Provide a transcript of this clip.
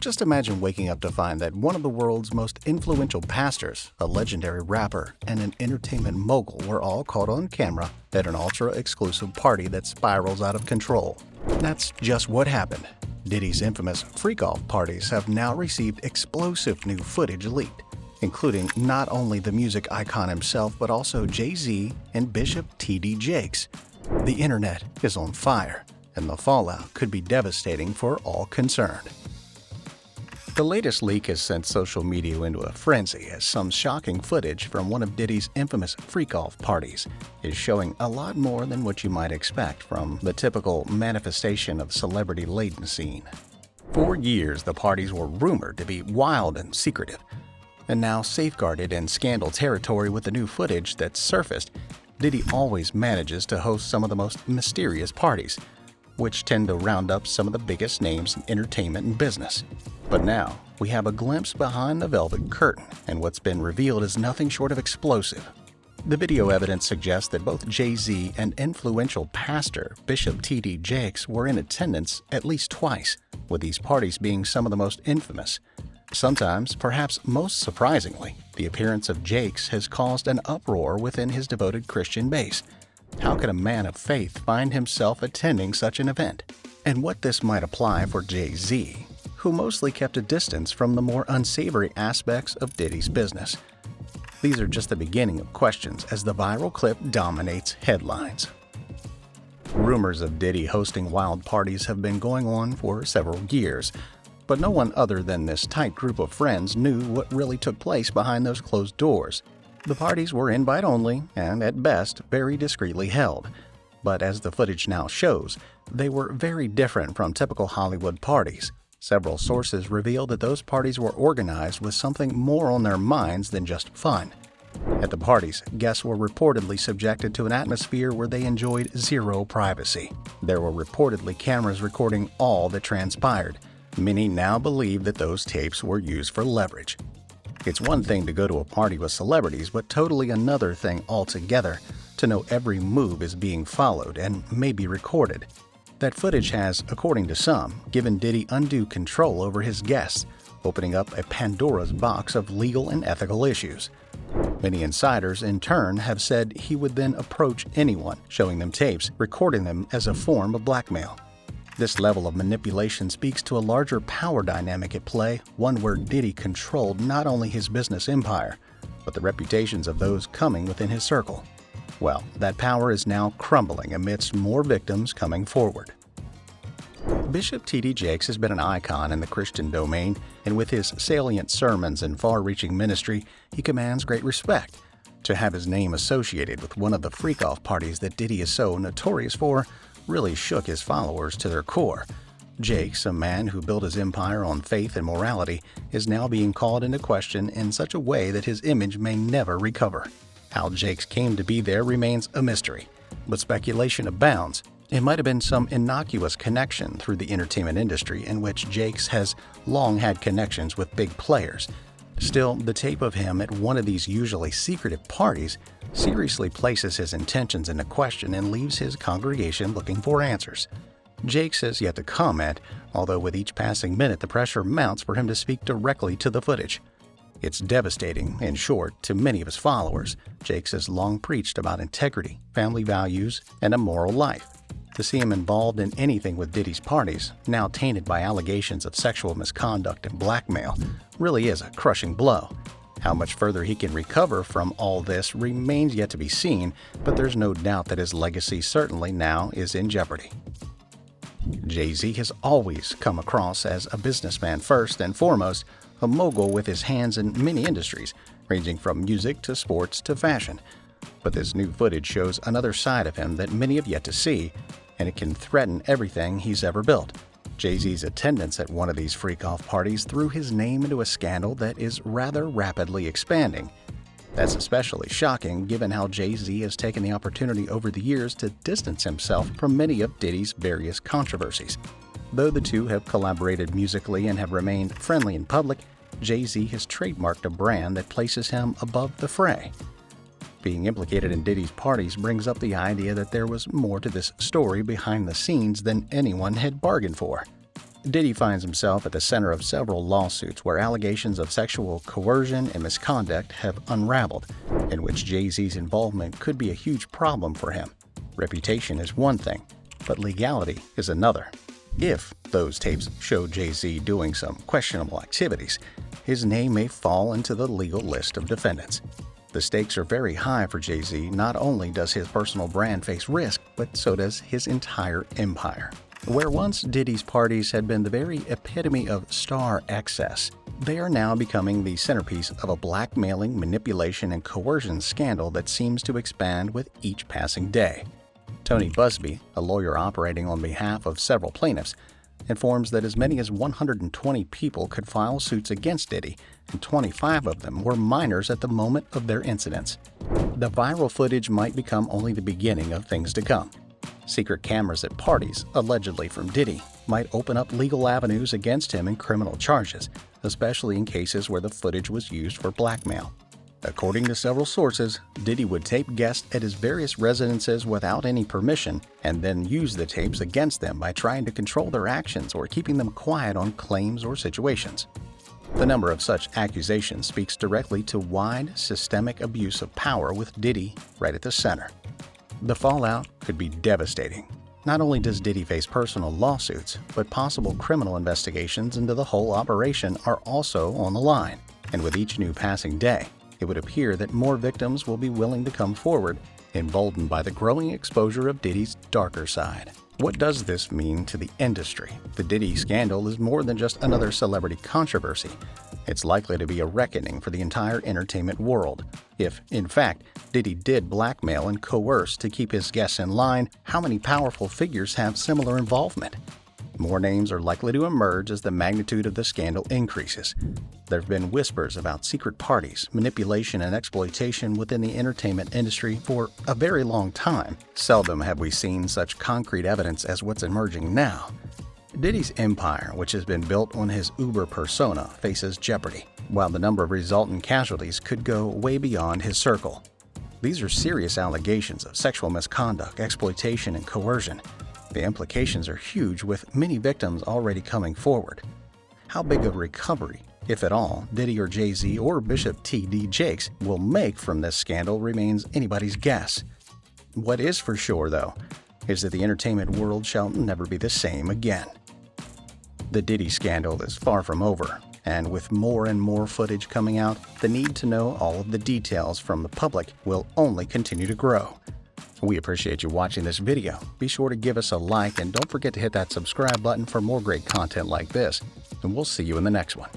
Just imagine waking up to find that one of the world's most influential pastors, a legendary rapper, and an entertainment mogul were all caught on camera at an ultra-exclusive party that spirals out of control. That's just what happened. Diddy's infamous freak-off parties have now received explosive new footage leaked, including not only the music icon himself but also Jay-Z and Bishop T.D. Jakes. The internet is on fire, and the fallout could be devastating for all concerned. The latest leak has sent social media into a frenzy as some shocking footage from one of Diddy's infamous freak-off parties is showing a lot more than what you might expect from the typical manifestation of celebrity-laden scene. For years, the parties were rumored to be wild and secretive, and now safeguarded in scandal territory with the new footage that's surfaced. Diddy always manages to host some of the most mysterious parties, which tend to round up some of the biggest names in entertainment and business. But now, we have a glimpse behind the velvet curtain, and what's been revealed is nothing short of explosive. The video evidence suggests that both Jay-Z and influential pastor Bishop T.D. Jakes were in attendance at least twice, with these parties being some of the most infamous. Sometimes, perhaps most surprisingly, the appearance of Jakes has caused an uproar within his devoted Christian base. How could a man of faith find himself attending such an event? And what this might apply for Jay-Z, who mostly kept a distance from the more unsavory aspects of Diddy's business. These are just the beginning of questions as the viral clip dominates headlines. Rumors of Diddy hosting wild parties have been going on for several years, but no one other than this tight group of friends knew what really took place behind those closed doors. The parties were invite-only and, at best, very discreetly held. But as the footage now shows, they were very different from typical Hollywood parties. Several sources reveal that those parties were organized with something more on their minds than just fun. At the parties, guests were reportedly subjected to an atmosphere where they enjoyed zero privacy. There were reportedly cameras recording all that transpired. Many now believe that those tapes were used for leverage. It's one thing to go to a party with celebrities, but totally another thing altogether to know every move is being followed and may be recorded. That footage has, according to some, given Diddy undue control over his guests, opening up a Pandora's box of legal and ethical issues. Many insiders, in turn, have said he would then approach anyone, showing them tapes, recording them as a form of blackmail. This level of manipulation speaks to a larger power dynamic at play, one where Diddy controlled not only his business empire, but the reputations of those coming within his circle. Well, that power is now crumbling amidst more victims coming forward. Bishop T.D. Jakes has been an icon in the Christian domain, and with his salient sermons and far-reaching ministry, he commands great respect. To have his name associated with one of the freak-off parties that Diddy is so notorious for really shook his followers to their core. Jakes, a man who built his empire on faith and morality, is now being called into question in such a way that his image may never recover. How Jakes came to be there remains a mystery, but speculation abounds. It might have been some innocuous connection through the entertainment industry in which Jakes has long had connections with big players. Still, the tape of him at one of these usually secretive parties seriously places his intentions into question and leaves his congregation looking for answers. Jakes has yet to comment, although with each passing minute the pressure mounts for him to speak directly to the footage. It's devastating, in short, to many of his followers. Jakes has long preached about integrity, family values, and a moral life. To see him involved in anything with Diddy's parties, now tainted by allegations of sexual misconduct and blackmail, really is a crushing blow. How much further he can recover from all this remains yet to be seen, but there's no doubt that his legacy certainly now is in jeopardy. Jay-Z has always come across as a businessman first and foremost, a mogul with his hands in many industries, ranging from music to sports to fashion. But this new footage shows another side of him that many have yet to see, and it can threaten everything he's ever built. Jay-Z's attendance at one of these freak-off parties threw his name into a scandal that is rather rapidly expanding. That's especially shocking given how Jay-Z has taken the opportunity over the years to distance himself from many of Diddy's various controversies. Though the two have collaborated musically and have remained friendly in public, Jay-Z has trademarked a brand that places him above the fray. Being implicated in Diddy's parties brings up the idea that there was more to this story behind the scenes than anyone had bargained for. Diddy finds himself at the center of several lawsuits where allegations of sexual coercion and misconduct have unraveled, in which Jay-Z's involvement could be a huge problem for him. Reputation is one thing, but legality is another. If those tapes show Jay-Z doing some questionable activities, his name may fall into the legal list of defendants. The stakes are very high for Jay-Z. Not only does his personal brand face risk, but so does his entire empire. Where once Diddy's parties had been the very epitome of star excess, they are now becoming the centerpiece of a blackmailing, manipulation, and coercion scandal that seems to expand with each passing day. Tony Busby, a lawyer operating on behalf of several plaintiffs, informs that as many as 120 people could file suits against Diddy, and 25 of them were minors at the moment of their incidents. The viral footage might become only the beginning of things to come. Secret cameras at parties, allegedly from Diddy, might open up legal avenues against him in criminal charges, especially in cases where the footage was used for blackmail. According to several sources, Diddy would tape guests at his various residences without any permission and then use the tapes against them by trying to control their actions or keeping them quiet on claims or situations. The number of such accusations speaks directly to wide, systemic abuse of power with Diddy right at the center. The fallout could be devastating. Not only does Diddy face personal lawsuits, but possible criminal investigations into the whole operation are also on the line. And with each new passing day, it would appear that more victims will be willing to come forward, emboldened by the growing exposure of Diddy's darker side. What does this mean to the industry? The Diddy scandal is more than just another celebrity controversy. It's likely to be a reckoning for the entire entertainment world. If, in fact, Diddy did blackmail and coerce to keep his guests in line, how many powerful figures have similar involvement? More names are likely to emerge as the magnitude of the scandal increases. There have been whispers about secret parties, manipulation, and exploitation within the entertainment industry for a very long time. Seldom have we seen such concrete evidence as what's emerging now. Diddy's empire, which has been built on his uber persona, faces jeopardy, while the number of resultant casualties could go way beyond his circle. These are serious allegations of sexual misconduct, exploitation, and coercion. The implications are huge, with many victims already coming forward. How big of a recovery, if at all, Diddy or Jay-Z or Bishop T.D. Jakes will make from this scandal remains anybody's guess. What is for sure, though, is that the entertainment world shall never be the same again. The Diddy scandal is far from over, and with more and more footage coming out, the need to know all of the details from the public will only continue to grow. We appreciate you watching this video. Be sure to give us a like and don't forget to hit that subscribe button for more great content like this. And we'll see you in the next one.